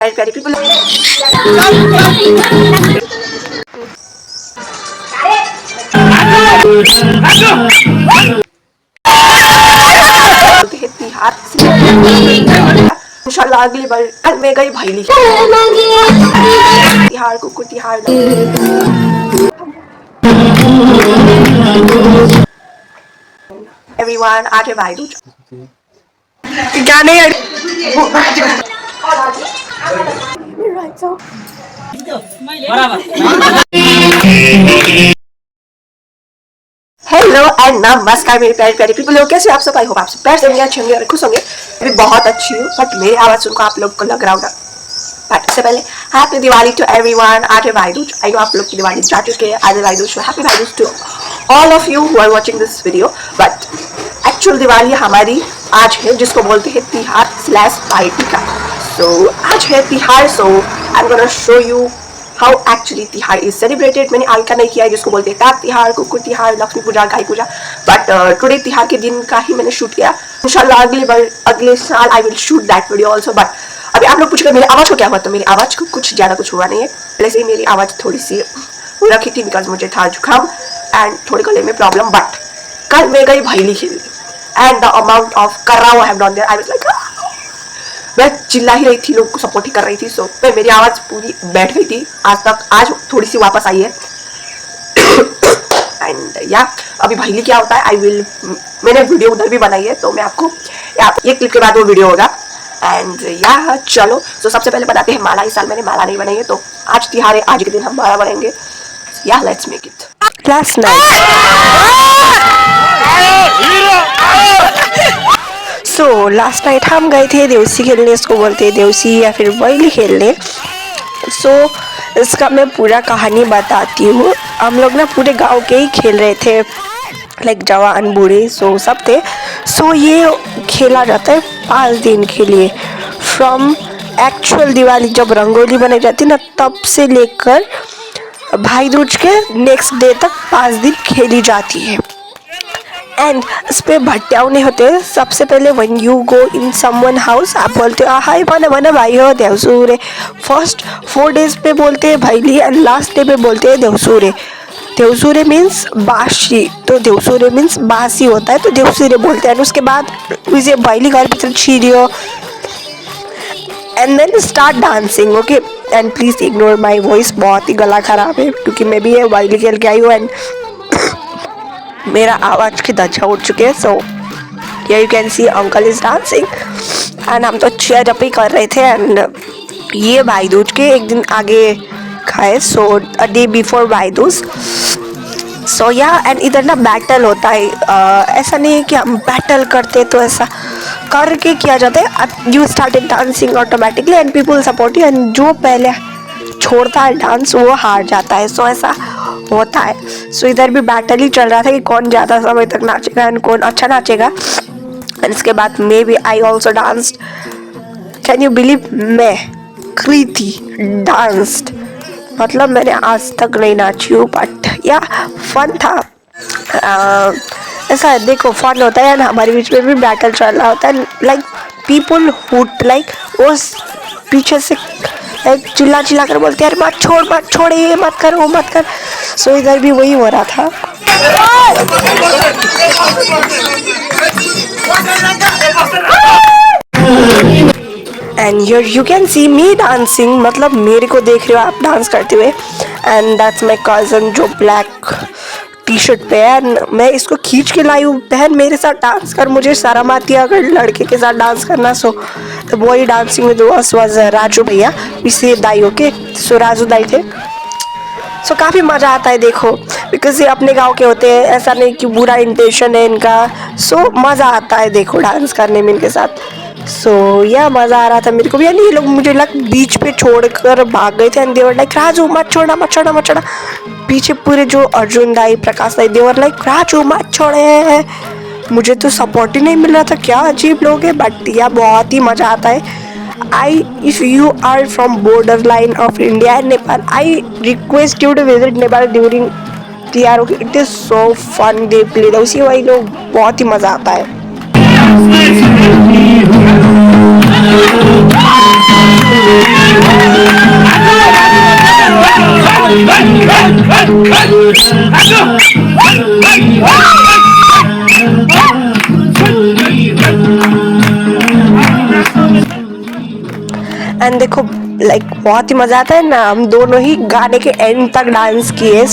very people. तिहार इंशाल्लाह अगली बार कल मैं गई भाईली तिहार को तिहार एवरीवन आज है भाई दूज गाने हेलो एंड नमस्कार मेरे प्यारे प्यारे पीपल लोग, कैसे आप सब? आई होप आप सब प्यार से होंगे, अच्छे होंगे और खुश होंगे। मैं बहुत अच्छी हूँ, बट मेरी आवाज़ सुनकर आप लोग को लग रहा होगा। बट इससे पहले हैप्पी दिवाली टू एवरीवन। आज है भाई दूज। आई नो आप लोग की दिवाली जा चुके हैं, आज है भाई Dooj. Happy Bhai Dooj to all of you who are watching this video. But actual Diwali हमारी आज है, जिसको बोलते हैं तिहार स्लैश भाई टीका। सो आज है Tihar, so I am gonna show you how actually Tihar is celebrated. मैंने आगे का नहीं किया है, जिसको बोलते हैं ताक तिहार, कुकुर तिहार, लक्ष्मी पूजा, गाय पूजा। बट टुडे तिहार के दिन का ही मैंने शूट किया। इंशाल्लाह अगले साल I will shoot that video also. But अभी आप लोग पूछेंगे मेरी आवाज़ को क्या हुआ, तो मेरी आवाज़ को कुछ ज़्यादा कुछ हुआ नहीं है। पहले से ही मेरी आवाज़ थोड़ी सी हो रखी थी, बिकॉज मुझे था जुकाम एंड थोड़े गले में प्रॉब्लम। बट कल मैं गई भाईली खेलने एंड द अमाउंट ऑफ कर्रा I have done there, I was like मैं चिल्ला ही रही थी, लोग को सपोर्ट ही कर रही थी। सो मेरी आवाज़ पूरी बैठ गई थी आज थोड़ी सी वापस आई है। एंड या अभी भाईली क्या होता है मैंने वीडियो उधर भी बनाई है, तो मैं आपको ये क्लिप के बाद वो वीडियो होगा। एंड या चलो, तो सबसे पहले बनाते हैं माला। इस साल मैंने माला नहीं बनाई है, तो आज तिहार है, आज के दिन हम माला बनाएंगे। या let's make it. Last last night हम गए थे देवसी खेलने, इसको बोलते हैं देवसी या फिर वैली खेलने। इसका मैं पूरा कहानी बताती हूँ। हम लोग ना पूरे गांव के ही खेल रहे थे, लाइक जवान बूढ़े सब थे। ये खेला जाता है 5 दिन के लिए। फ्रॉम एक्चुअल दिवाली जब रंगोली बनाई जाती ना, तब से लेकर भाई दूज के नेक्स्ट डे तक 5 दिन खेली जाती है। एंड इस पर भट्टियाँ नहीं होते। सबसे पहले one you go in someone house, आप बोलते हो हाय बना भाई हो देवसूरे। फर्स्ट 4 डेज पे बोलते हैं भाईली एंड लास्ट डे पे बोलते हैं देवसूरे। देवसूरे मीन्स बासी, तो देवसूरे मीन्स बासी होता है, तो देवसूरे बोलते हैं। उसके बाद मुझे भाईली घर भीतर छीरियो and then start dancing. Okay, and please ignore my voice, बहुत ही गला खराब है क्योंकि मैं भी भाईली खेल के आई हूँ एंड मेरा आवाज़ की दर्जा उठ चुके हैं। So you can see uncle is dancing and हम तो चेयर अप ही कर रहे थे। एंड ये भाई दूज के एक दिन आगे खाए, सो अ डे बिफोर भाई दूज। एंड इधर ना बैटल होता है। ऐसा नहीं है कि हम बैटल करते, तो ऐसा करके किया जाता है। You started dancing automatically and people support you, and जो पहले छोड़ता है डांस वो हार जाता है। ऐसा होता है। इधर भी बैटल ही चल रहा था कि कौन ज़्यादा समय तक नाचेगा एंड कौन अच्छा नाचेगा। एंड इसके बाद may be I also danced. Can you believe, मैं कृति डांस्ड, मतलब मैंने आज तक नहीं नाची हूँ, बट या फन था। ऐसा देखो फन होता है, हमारे बीच में भी बैटल चल रहा होता है। लाइक पीपल हुड लाइक वो पीछे से चिल्ला कर बोलते हैं मत छोड़ ये मत कर वो मत कर। इधर भी वही हो रहा था। And you can see me dancing, मतलब मेरे को देख रहे हो आप डांस करते हुए। एंड दैट्स माई कज़न जो ब्लैक टी शर्ट पे है। मैं इसको खींच के लाई हूँ, बहन मेरे साथ डांस कर, मुझे शर्म आती है अगर लड़के के साथ डांस करना। The boy dancing with us was Raju भैया, इसे दाई। ओके, राजू दाई थे। काफ़ी मज़ा आता है देखो, बिकॉज ये अपने गांव के होते हैं, ऐसा नहीं कि बुरा इंटेंशन है इनका। मज़ा आता है देखो डांस करने में इनके साथ। यह मज़ा आ रहा था मेरे को भी। यानी ये लोग मुझे बीच पे छोड़कर भाग गए थे एंड देवर लाइक राजू मत छोड़ा। पीछे पूरे जो अर्जुन दाई, प्रकाश दाई, देवर लाइक राजू मत छोड़े। मुझे तो सपोर्ट ही नहीं मिल रहा था, क्या अजीब लोग हैं। बट यह बहुत ही मज़ा आता है। if you are from borderline of India and Nepal, I request you to visit Nepal during TR. It is so fun. They play उसी वही लोग, बहुत ही मज़ा आता है। एंड देखो लाइक बहुत ही मजा आता है ना, हम दोनों ही गाने के एंड तक डांस किए।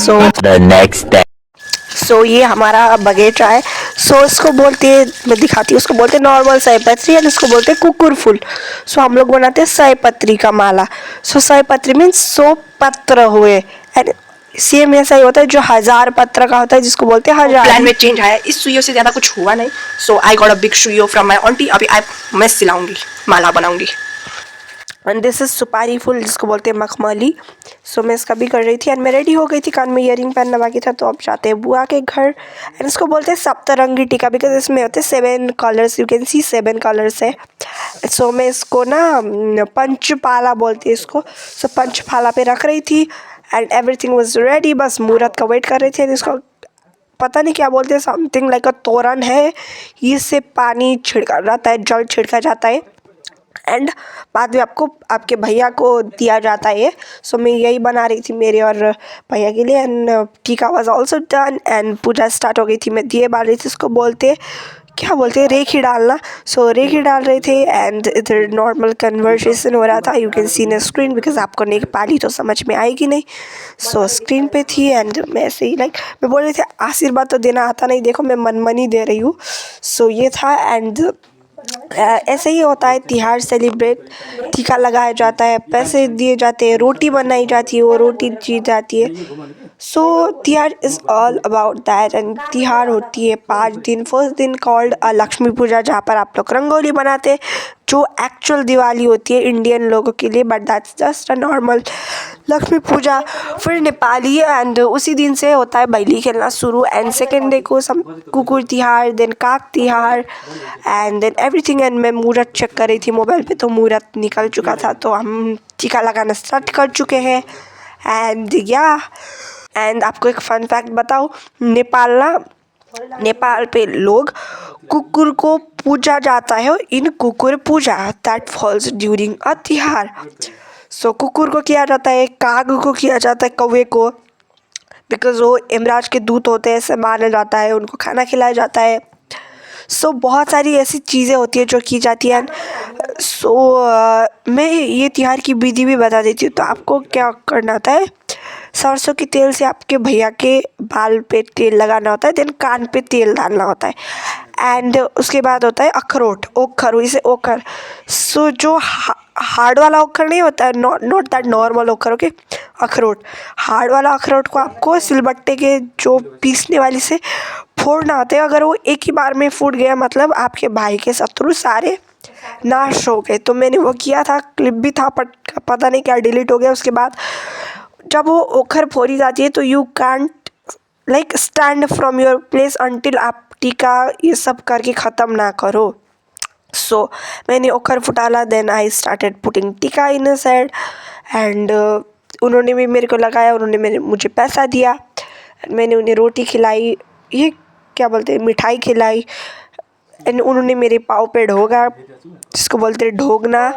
सो ये हमारा बगीचा है। सो इसको बोलते हैं, मैं दिखाती हूँ, उसको बोलते हैं नॉर्मल साई पत्री एंड इसको बोलते हैं कुकुर फूल। सो हम लोग बनाते हैं साई पत्री का माला। सो साई पत्री मीन्स 100 पत्र हुए, एंड सेम ऐसा ही होता है जो 1000 पत्र का होता है जिसको बोलते हैं हजार। प्लान में चेंज आया, इस सुइयों से ज्यादा कुछ हुआ नहीं। So I got a big सुइयो फ्रॉम माई आंटी। अभी मैं सिलाऊंगी, माला बनाऊंगी। एंड दिस इज सुपारी फूल जिसको बोलते हैं मखमली। सो मैं इसका भी कर रही थी एंड मैं रेडी हो गई थी, कान में ईयरिंग पहनना बाकी था। तो अब जाते हैं बुआ के घर एंड इसको बोलते हैं सप्तरंगी टीका बिकॉज इसमें होते हैं 7 colours. You can see 7 colours है। सो मैं इसको ना पंचपाला बोलती है इसको। सो पंचपाला पे रख रही थी एंड एवरीथिंग वाज रेडी, बस मुहूर्त का वेट कर रही थी। इसको पता नहीं क्या बोलते हैं, समथिंग लाइक अ तोरण है, इससे पानी छिड़का जाता है, जल छिड़का जाता है एंड बाद में आपको आपके भैया को दिया जाता है। सो मैं यही बना रही थी मेरे और भैया के लिए and tika was also done and puja start हो गई थी। मैं दिए बाल रही थी, इसको बोलते क्या बोलते हैं, रेखी डालना। सो रेखी डाल रहे थे एंड इधर नॉर्मल कन्वर्सेशन हो रहा था। You can see in screen because आपको नेपाली तो समझ में आएगी नहीं। सो स्क्रीन पे थी एंड मैं ऐसे ही लाइक मैं बोल रही थी आशीर्वाद तो देना आता नहीं, देखो मैं मन ही दे रही हूँ। सो ये था एंड ऐसे ही होता है तिहार सेलिब्रेट। टीका लगाया जाता है, पैसे दिए जाते हैं, रोटी बनाई जाती है, वो रोटी दी जाती है। So Tihar is all about that and Tihar होती है 5 दिन। फर्स्ट दिन कॉल्ड लक्ष्मी पूजा जहाँ पर आप लोग रंगोली बनाते हैं, जो एक्चुअल दिवाली होती है इंडियन लोगों के लिए, but that's just a normal Lakshmi Puja. फिर नेपाली एंड उसी दिन से होता है बैली खेलना शुरू एंड सेकेंड डे को सब कुकुर तिहार, देन काक तिहार एंड देन एवरीथिंग। एंड मैं मुहूर्त चेक कर रही थी मोबाइल पे, तो मुहूर्त निकल चुका था, तो हम टीका लगाना स्टार्ट कर चुके हैं एंड या एंड आपको एक फन फैक्ट बताओ, नेपाल पे लोग कुकुर को पूजा जाता है इन कुकुर पूजा दैट फॉल्स ड्यूरिंग अ तिहार। सो कुकुर को किया जाता है, काग को किया जाता है, कौवे को, बिकॉज वो यमराज के दूत होते हैं ऐसे माना जाता है, उनको खाना खिलाया जाता है। सो बहुत सारी ऐसी चीज़ें होती है जो की जाती हैं। सो मैं ये तिहार की विधि भी बता देती हूँ। तो आपको क्या करना होता है, सरसों के तेल से आपके भैया के बाल पे तेल लगाना होता है, देन कान पे तेल डालना होता है एंड उसके बाद होता है अखरोट, ओखर, इसे ओखर। सो जो हार्ड वाला ओखर नहीं होता है, नॉट दैट नॉर्मल ओखर, ओके, अखरोट, हार्ड वाला अखरोट को आपको सिलबट्टे के जो पीसने वाली से फोड़ना होता है। अगर वो एक ही बार में फूट गया मतलब आपके भाई के शत्रु सारे नाश हो गए। तो मैंने वो किया था, क्लिप भी था, पता नहीं क्या डिलीट हो गया। उसके बाद जब वो ओखर फोड़ी जाती है तो you can't like stand from your place until आप टीका ये सब करके ख़त्म ना करो। सो मैंने ओखर फुटाला, then I started putting tika in a side and उन्होंने भी मेरे को लगाया, उन्होंने मुझे पैसा दिया, मैंने उन्हें रोटी खिलाई, ये क्या बोलते हैं, मिठाई खिलाई एंड उन्होंने मेरे पाँव पे ढोगा जिसको बोलते हैं ढोगना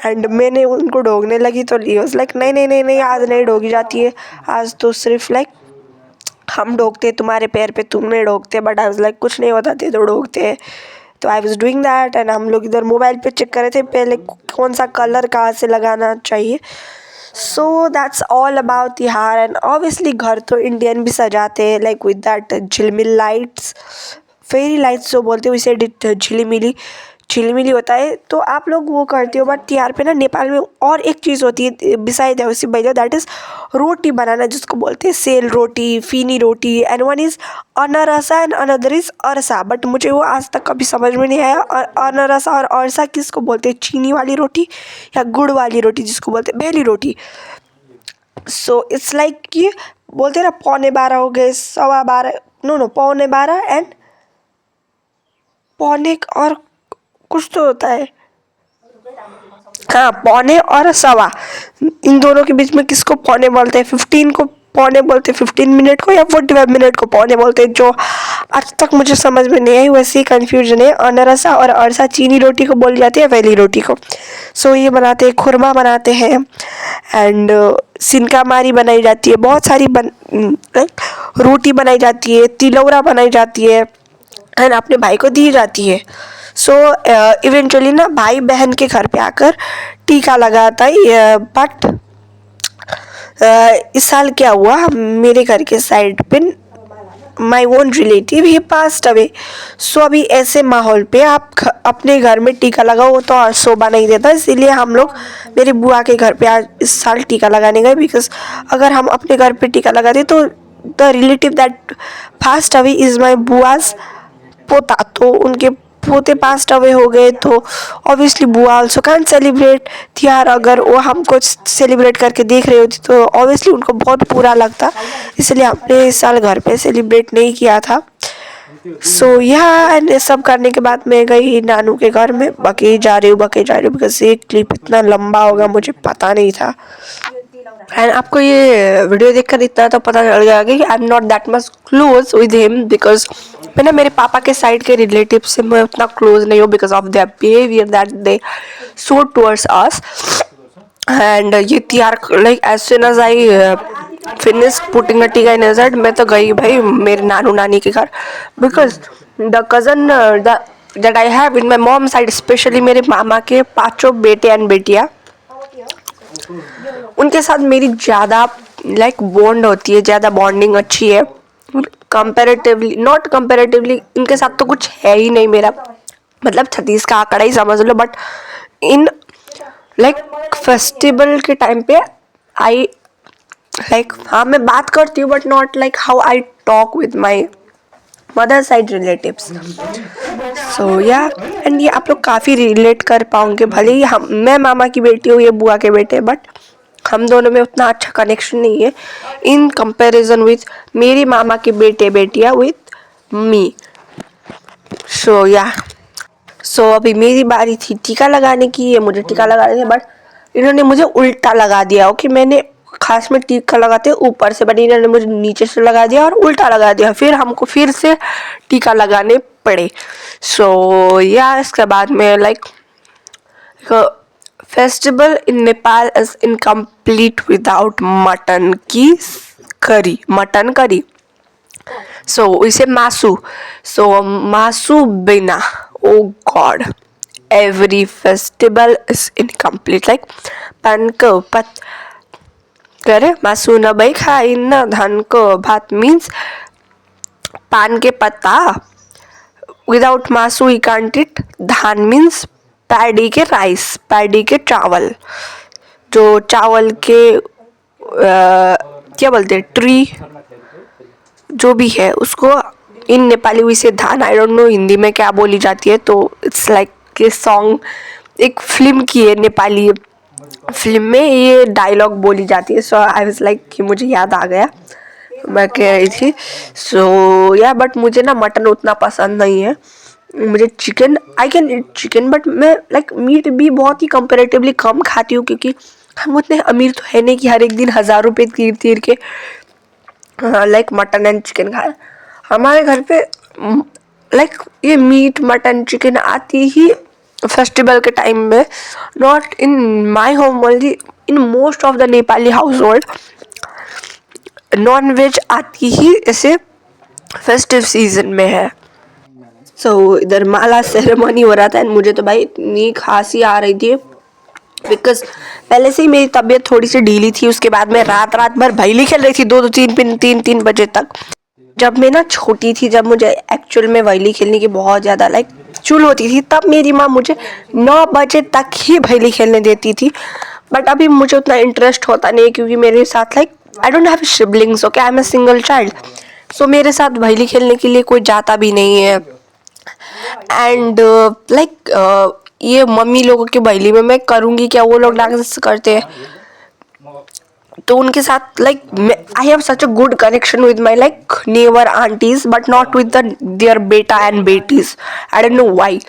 एंड मैंने उनको ढोगने लगी। तो वाज लाइक नहीं नहीं नहीं नहीं, आज नहीं ढोगी जाती है, आज तो सिर्फ लाइक हम ढोगते, तुम्हारे पैर पे तुम नहीं ढोगते। बट आई वाज लाइक कुछ नहीं होता, थे तो ढोगते हैं। तो I was doing that and हम लोग इधर मोबाइल पे चेक कर रहे थे पहले कौन सा कलर कहाँ से लगाना चाहिए। So that's all about Tihar and obviously घर तो इंडियन भी सजाते हैं लाइक विद दैट झिलमिल लाइट्स, फेरी लाइट्स जो बोलते हैं उसे झिलमिली होता है। तो आप लोग वो करते हो। बट तिहार पे ना नेपाल में और एक चीज़ होती है बिसाइड उसी भैया, दैट इज़ रोटी बनाना जिसको बोलते हैं sel roti, phini roti and one is anarsa and another is arsa. But मुझे वो आज तक कभी समझ में नहीं आया अनरसा और अरसा किसको बोलते हैं, चीनी वाली रोटी या गुड़ वाली रोटी जिसको बोलते हैं बेली रोटी। सो इट्स लाइक कि बोलते हैं ना 11:15 हो गए, 12:15, नो 11:15 एंड पौने और कुछ तो होता है, हाँ 11:15 इन दोनों के बीच में किसको पौने बोलते हैं, 15 को पौने बोलते हैं 15 मिनट को, या 45 मिनट को पौने बोलते हैं, जो आज तक मुझे समझ में नहीं आई। वैसे ही कन्फ्यूजन है। अनरसा और अरसा चीनी रोटी को बोली जाती है, वेली रोटी को। सो ये बनाते हैं, खुरमा बनाते हैं एंड सिनका मारी बनाई जाती है, बहुत सारी रोटी बनाई जाती है, तिलौरा बनाई जाती है एंड अपने भाई को दी जाती है। सो इवेंचुअली ना भाई बहन के घर पे आकर टीका लगाता है। बट इस साल क्या हुआ, मेरे घर के साइड पे my own relative he passed away. So अभी ऐसे माहौल पे आप अपने घर में टीका लगाओ तो और शोभा नहीं देता, इसीलिए हम लोग मेरी बुआ के घर पे आज इस साल टीका लगाने गए। बिकॉज अगर हम अपने घर पे टीका लगाते तो the relative that passed away is my बुआज पोता, तो उनके पोते पास्ट अवे हो गए तो ऑब्वियसली बुआ ऑल्सो कैन सेलिब्रेट त्योहार। अगर वो हमको सेलिब्रेट करके देख रही होती तो ऑब्वियसली उनको बहुत बुरा लगता, इसलिए हमने इस साल घर पे सेलिब्रेट नहीं किया था। सो यह सब करने के बाद मैं गई नानू के घर में। बके जा रही हूँ बिकॉज ये क्लिप इतना लंबा होगा मुझे पता नहीं था। एंड आपको ये वीडियो देखकर इतना तो पता चल गया कि I am not that much close with him, because मैं ना मेरे पापा के साइड के रिलेटिव से मैं उतना क्लोज नहीं हूँ because of their behaviour that they show towards us. And ये त्यार like as soon as I finish putting a tika in head, मैं तो गई भाई मेरे नानू नानी के घर। Because the cousin that I have in my mom side, specially मेरे मामा के 5 बेटे एंड बेटियाँ, उनके साथ मेरी ज़्यादा लाइक बॉन्ड होती है, ज़्यादा बॉन्डिंग अच्छी है कंपेरेटिवली। नॉट कंपेरेटिवली, इनके साथ तो कुछ है ही नहीं मेरा, मतलब 36 का आंकड़ा ही समझ लो। बट इन लाइक फेस्टिवल के टाइम पे आई लाइक हाँ मैं बात करती हूँ but not like how I talk with my mother side relatives. So yeah and ये आप लोग काफ़ी रिलेट कर पाओगे, भले ही हम मैं मामा की बेटी हूँ ये बुआ के बेटे, बट हम दोनों में उतना अच्छा कनेक्शन नहीं है इन कंपैरिजन विथ मेरी मामा के बेटे बेटियाँ विथ मी। सो या सो अभी मेरी बारी थी टीका लगाने की, ये मुझे टीका लगा रहे थे बट इन्होंने मुझे उल्टा लगा दिया। ओके मैंने खास में टीका लगाते ऊपर से, बट इन्होंने मुझे नीचे से लगा दिया और उल्टा लगा दिया, फिर हमको फिर से टीका लगाने पड़े। सो या इसके बाद में like festival in Nepal is incomplete without mutton की करी, मटन करी। सो इसे मासू, सो मासू बिना, ओ God, every festival is incomplete. Like pan ko pat करे मासू न बई खाई न धान को भात means पान के पत्ता, without Masu he can't it. धान मीन्स पैडी के राइस, पैडी के चावल, जो चावल के क्या बोलते हैं ट्री जो भी है उसको इन नेपाली हुई से धान, आई डोंट नो हिंदी में क्या बोली जाती है। तो इट्स लाइक ये सॉन्ग एक फिल्म की है, नेपाली फिल्म में ये डायलॉग बोली जाती है। सो आई वाज लाइक कि मुझे याद आ गया, मैं कह रही थी। सो या बट मुझे ना मटन उतना पसंद नहीं है, मुझे chicken, I can eat chicken but मैं लाइक मीट भी बहुत ही कंपेरेटिवली कम खाती हूँ, क्योंकि हम उतने अमीर तो है नहीं कि हर एक दिन 1000 रुपये तीर तीर के लाइक मटन एंड चिकन खाए। हमारे घर पे लाइक ये मीट मटन चिकन आती ही फेस्टिवल के टाइम में, not in my home only, in most of the Nepali household non veg आती ही ऐसे फेस्टिव सीजन में है। सो इधर माला सेरेमनी हो रहा था एंड मुझे तो भाई इतनी खांसी आ रही थी बिकॉज पहले से ही मेरी तबीयत थोड़ी सी ढीली थी। उसके बाद मैं रात भर भैली खेल रही थी 2-3 बजे तक। जब मैं ना छोटी थी, जब मुझे एक्चुअल में वैली खेलने की बहुत ज़्यादा लाइक चुल होती थी, तब मेरी माँ मुझे 9 बजे तक ही वैली खेलने देती थी। बट अभी मुझे उतना इंटरेस्ट होता नहीं, क्योंकि मेरे साथ like I don't have siblings, okay, I am a single child. So मेरे साथ वैली खेलने के लिए कोई जाता भी नहीं है। एंड लाइक ये मम्मी लोगों की वैली में मैं करूँगी क्या, वो लोग डांस करते हैं तो उनके साथ like I have such a good connection with my like neighbour aunties, but not with their बेटा एंड बेटीज। I don't know why.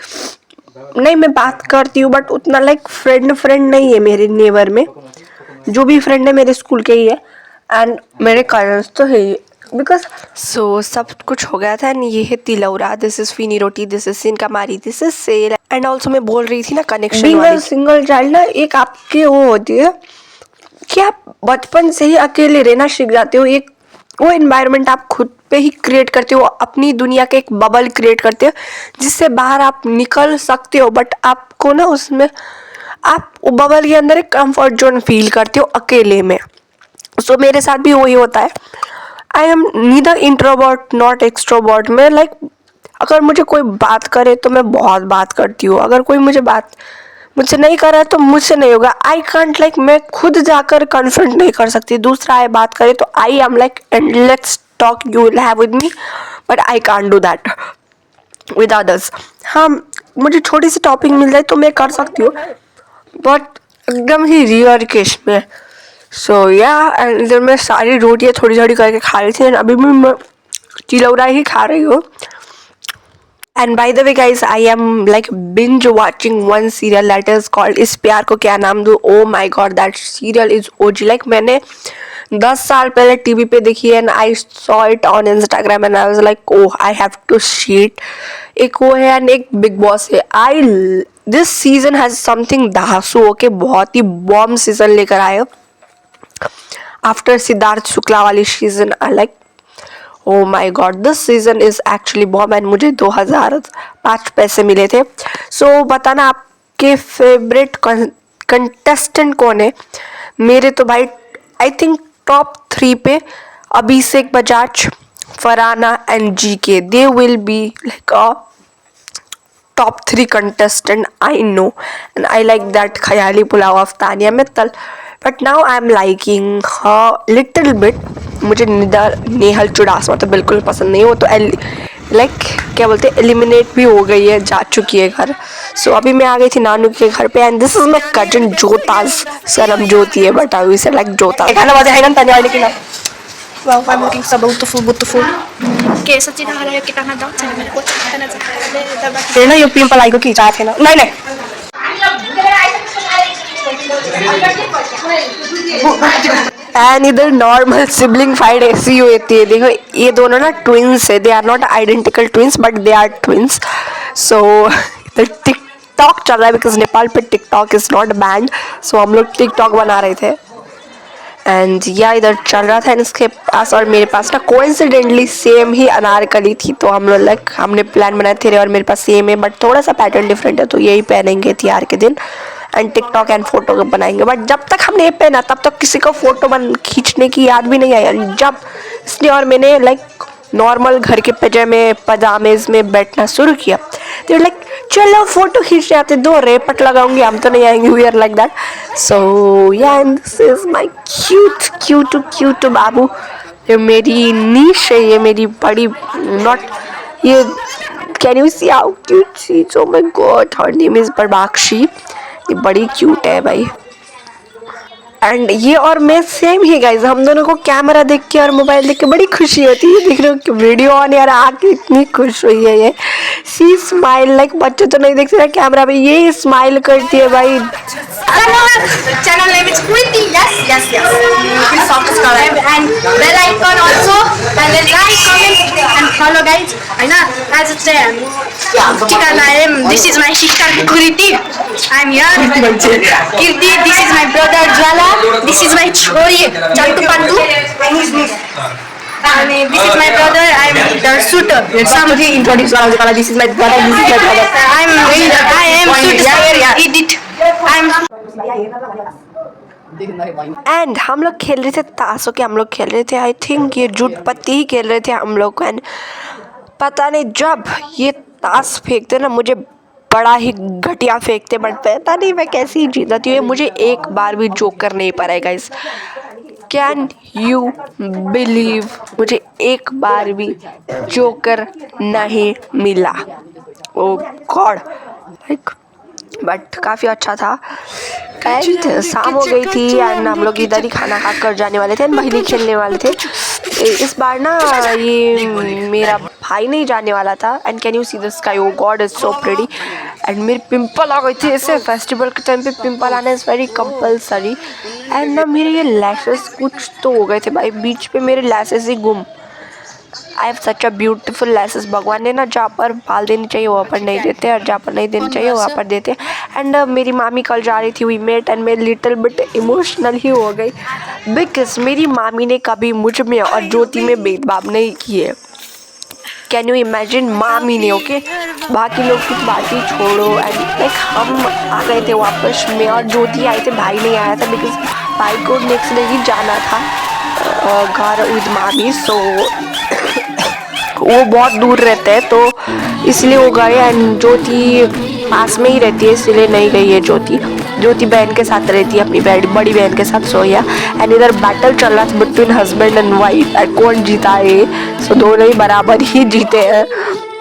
नहीं मैं बात करती हूँ बट उतना लाइक फ्रेंड नहीं है मेरे नेबर में। जो भी फ्रेंड है मेरे स्कूल के ही है एंड मेरे कजन्स तो है ही। बिकॉज सो सब कुछ हो गया था एंड ये है तिलौरा, this is phini roti, this is सिनकामारी, this is sel. And also मैं बोल रही थी ना कनेक्शन वाली, सिंगल चाइल्ड ना एक आपके वो होती है कि आप बचपन से ही अकेले रहना सीख जाते हो। एक वो इन्वायरमेंट आप खुद पे ही क्रिएट करते हो, अपनी दुनिया के एक बबल क्रिएट करते हो जिससे बाहर आप निकल सकते हो, बट आपको ना उसमें आप बबल के अंदर एक कंफर्ट जोन फील करते हो अकेले में। सो मेरे साथ भी वही होता है। I am neither introvert not extrovert. मैं लाइक अगर मुझे कोई बात करे तो मैं बहुत बात करती हूँ, अगर कोई मुझसे नहीं कर रहा है तो मुझसे नहीं होगा। आई कांट लाइक मैं खुद जाकर कन्फ्रंट नहीं कर सकती, दूसरा आए बात करे तो I am like and let's talk you will have with me, but I can't do that with others. हाँ, मुझे छोटी सी टॉपिक मिल जाए तो मैं कर सकती हूँ, बट एकदम ही रियर केस में। सो या इधर मैं सारी रोटियाँ थोड़ी थोड़ी करके खा रही थी, अभी भी मैं चिलौरा ही खा रही हूँ। And by the way guys, I am like binge watching one serial that is called इस प्यार को क्या नाम दूँ। Oh my god, that serial is OG। like मैंने 10 साल पहले टीवी पे देखी है and I saw it on Instagram and I was like oh I have to see it। एक वो है and एक बिग बॉस है। this season has something धांसू होके बहुत ही बॉम्ब सीजन लेकर आए हो। आफ्टर सिद्धार्थ शुक्ला वाली season I like oh my god this season is actually bomb and मुझे 2005 पैसे मिले थे। सो बताना आपके फेवरेट कंटेस्टेंट कौन है। मेरे तो भाई आई थिंक टॉप 3 पे Abhishek Bajaj, Farhana and GK, they will be like a top 3 contestant I know and I like that Khayali Pulao of Tanya Mittal, but now I'm liking her little bit। मुझे नेहल चुड़ासमा तो बिल्कुल पसंद नहीं, वो तो लाइक क्या बोलते हैं एलिमिनेट भी हो गई है, जा चुकी है घर। सो अभी मैं आ गई थी नानू के घर पे and this is my cousin जोताज। सरम ज्योति है बट आई से लाइक जोताज। खाना बाजे है ना तन्या वाली की ना। Wow, I'm looking so beautiful, beautiful. Okay, so kita halayo kita na daw. Sana may ko kita na sa. फिर ना ये पिंपल आई को खींचा थे ना, नहीं नहीं एंड इधर नॉर्मल सिबलिंग फाइट ऐसी होती है। देखो ये दोनों ना ट्विंस है, they are not identical twins but they are twins. So इधर टिकटॉक चल रहा है बिकॉज नेपाल पे TikTok is not banned. So हम लोग टिकटॉक बना रहे थे एंड या इधर चल रहा था इसके पास और मेरे पास ना कोइंसिडेंटली सेम ही अनारकली थी, तो हम लोग लाइक हमने प्लान बनाए थे और मेरे पास सेम है बट थोड़ा सा पैटर्न डिफरेंट है, तो यही पहनेंगे त्योहार के दिन एंड टिकटॉक एंड फोटो बनाएंगे। बट जब तक हमने ये पहना तब तक किसी को फोटो खींचने की याद भी नहीं आई। जब इसने और मैंने लाइक नॉर्मल घर के पजामेज में बैठना शुरू किया तो लाइक चलो फोटो खींचने आते, दो रेपट लगाऊंगी, हम तो नहीं आएंगे, we are like that. So yeah and this is my cute बाबू। ये मेरी नीश है, ये मेरी बड़ी नॉट ये can you see how cute she is. Oh my God her name is Barbakshi, ये बड़ी क्यूट है भाई। एंड ये और मैं सेम ही गाइज, हम दोनों को कैमरा देख के और मोबाइल देख के बड़ी खुशी होती है। देख रहे हो कि वीडियो ऑन यार आके इतनी खुश हुई है ये। सी स्माइल लाइक बच्चे तो नहीं देख सकते कैमरा में, ये स्माइल करती है भाई। Channel name is Kriti. Yes. Please subscribe and bell icon also. And then like, comment and follow guys. I know. As it's there. This is my sister Kriti. I'm here. Kirti. This is my brother Jwala. This is my Chori Chantu Pantu. And this is my brother. I'm Darsuta. Somebody introduce Jwala. This is my brother. This is my brother. I am Suta. Edit. And हम लोग खेल रहे थे ताशों के, हम लोग खेल रहे थे आई थिंक ये जुट पत्ती ही खेल रहे थे हम लोग को। एंड पता नहीं जब ये ताश फेंकते ना मुझे बड़ा ही घटिया फेंकते, बट पता नहीं मैं कैसे ही जीत जाती हूँ। मुझे एक बार भी जोकर नहीं पड़ा है गाइस, कैन यू बिलीव, मुझे एक बार भी जोकर नहीं मिला। ओ गॉड लाइक बट काफ़ी अच्छा था। एंड शाम हो गई थी एंड हम लोग इधर ही खाना खा कर जाने वाले थे एंड पहले खेलने वाले थे। इस बार ना ये मेरा भाई नहीं जाने वाला था। And can you see the sky, oh god is so pretty. And मेरे पिंपल आ गए थे, ऐसे फेस्टिवल के टाइम पे पिंपल आना इज़ वेरी कंपलसरी। एंड ना मेरे ये लैशेस कुछ तो हो गए थे भाई, बीच पे मेरे लैशेस ही गुम। आई have such a beautiful laces. भगवान ने ना जहाँ पर बाल देने चाहिए वहाँ पर नहीं देते, और जहाँ पर नहीं देने चाहिए वहाँ पर देते। एंड मेरी मामी कल जा रही थी वी मेट, एंड मैं लिटिल बिट इमोशनल ही हो गई बिकॉज मेरी मामी ने कभी मुझ में और ज्योति में भेदभाव नहीं किए। कैन यू इमेजिन, मामी ने, ओके। बाकी लोग की बात ही छोड़ो। एंड लाइक हम आ गए थे वापस, मैं और ज्योति आए थे, भाई नहीं आया था बिकॉज भाई को नेक्स्ट डे ही जाना था घर विद मामी। सो वो बहुत दूर रहते हैं तो इसलिए वो गए। एंड ज्योति पास में ही रहती है इसलिए नहीं गई है ज्योति। ज्योति बहन के साथ रहती है, अपनी बड़ी बहन के साथ सोया। एंड इधर बैटल चल रहा था between husband and wife, and कौन जीता है। सो दोनों ही बराबर ही जीते हैं।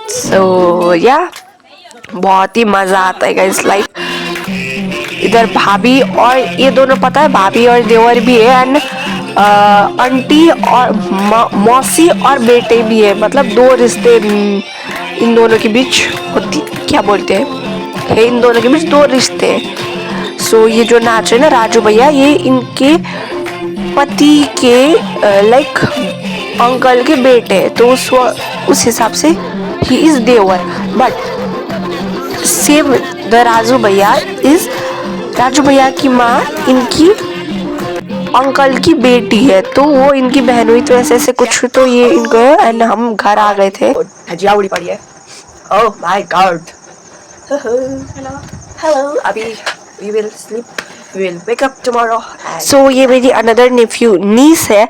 सो या बहुत ही मज़ा आता है गाइस लाइक। इधर भाभी और ये दोनों, पता है भाभी और देवर भी है, एंड आंटी और मौसी और बेटे भी है। मतलब दो रिश्ते इन दोनों के बीच होती, क्या बोलते हैं, इन दोनों के बीच दो रिश्ते हैं। सो ये जो नाच है ना राजू भैया, ये इनके पति के लाइक अंकल के बेटे हैं, तो उस हिसाब से ही इज देवर। बट सेम द राजू भैया की माँ इनकी अंकल की बेटी है, तो वो इनकी बहन हुई, तो ऐसे ऐसे कुछ तो ये इनको है। एंड हम घर आ गए थे, धजिया उड़ी पड़ी है। ओह माय गॉड, हेलो अभी we will sleep, we will wake up tomorrow. So ये मेरी अनदर नेफ्यू नीस है।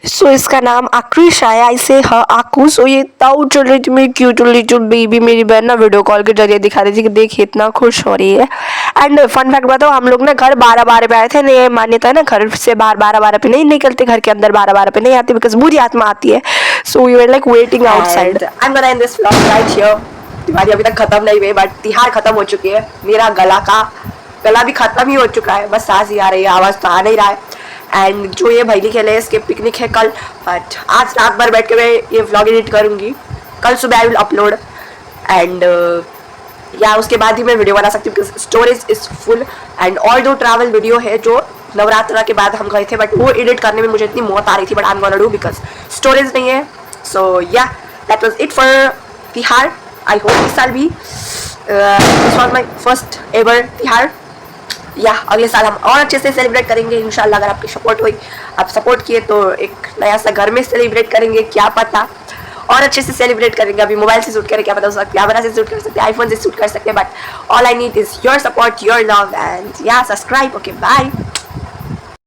सो इसका नाम आकृष आया, इसे आकू। सो ये ताऊ चल रही थी मेरी क्यूट लिटिल बेबी। मेरी बहन ना वीडियो कॉल के जरिए दिखा रही थी कि देखिए इतना खुश हो रही है। एंड फन फैक्ट बताओ, हम लोग ना घर 12 पे आए थे। नहीं मान्यता है ना, घर से बाहर 12 पे नहीं निकलते, घर के अंदर 12 पे नहीं आते बिकॉज बुरी आत्मा आती है। So we were like waiting outside. I am gonna end this vlog right here. Diwali अभी तक खत्म नहीं हुई, बट तिहार खत्म हो चुकी है। मेरा गला भी खत्म ही हो चुका है, बस सांस ही आ रही है, आवाज़ तो आ नहीं रहा है। एंड जो ये भैली खेले है इसके पिकनिक है कल, बट आज रात भर बैठ के मैं ये व्लॉग एडिट करूँगी। कल सुबह आई विल अपलोड। एंड या उसके बाद ही मैं वीडियो बना सकती हूँ because storage is full. And और जो ट्रैवल वीडियो है जो नवरात्रा के बाद हम गए थे, बट वो एडिट करने में मुझे इतनी मौत आ रही थी, but I am gonna do because storage नहीं है। So yeah that was it for Tihar. I hope इस साल भी this was my first ever Tihar. या अगले साल हम और अच्छे से सेलिब्रेट करेंगे इंशाल्लाह। अगर आपकी सपोर्ट हुई, आप सपोर्ट किए, तो एक नया सा घर में सेलिब्रेट करेंगे, क्या पता और अच्छे से सेलिब्रेट करेंगे। अभी मोबाइल से शूट करें, क्या पता, उसका कैमरा से शूट कर सकते हैं, आईफोन से शूट कर सकते हैं, but all I need is your support, your love, and या सब्सक्राइब। Okay bye.